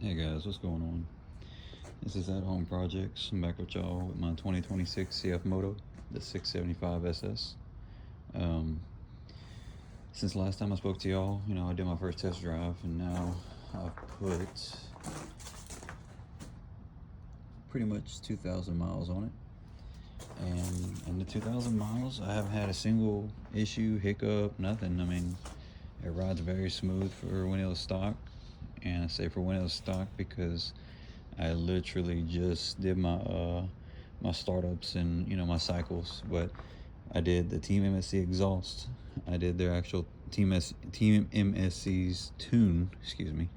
Hey guys, what's going on? This is At Home Projects. I'm back with y'all with my 2026 Cfmoto, the 675 SS. Since last time I spoke to y'all, I did my first test drive, and now I've put pretty much 2,000 miles on it. And in the 2,000 miles, I haven't had a single issue, hiccup, nothing. I mean, it rides very smooth for when it was stock. And I say for when it was stock because I literally just did my startups and my cycles. But I did the Team MSC exhaust. I did their actual Team MSC's tune, excuse me,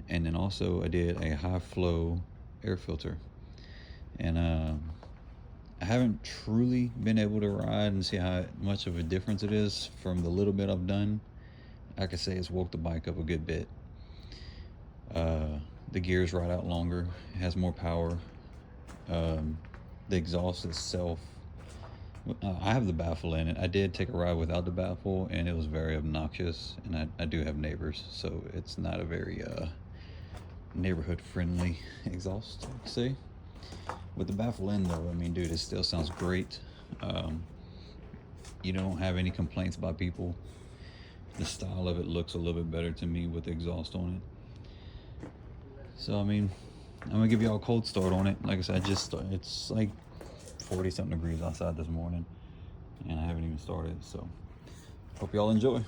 and then also I did a high flow air filter. And I haven't truly been able to ride and see how much of a difference it is from the little bit I've done. I could say it's woke the bike up a good bit. The gears ride out longer, it has more power. The exhaust itself, I have the baffle in it. I did take a ride without the baffle, and it was very obnoxious. And I do have neighbors, so it's not a very neighborhood-friendly exhaust, I'd say. With the baffle in, though, I mean, dude, it still sounds great. You don't have any complaints by people. The style of it looks a little bit better to me with the exhaust on it. So I mean, I'm gonna give y'all a cold start on it. Like I said, it's like 40 something degrees outside this morning, and I haven't even started. So hope y'all enjoy.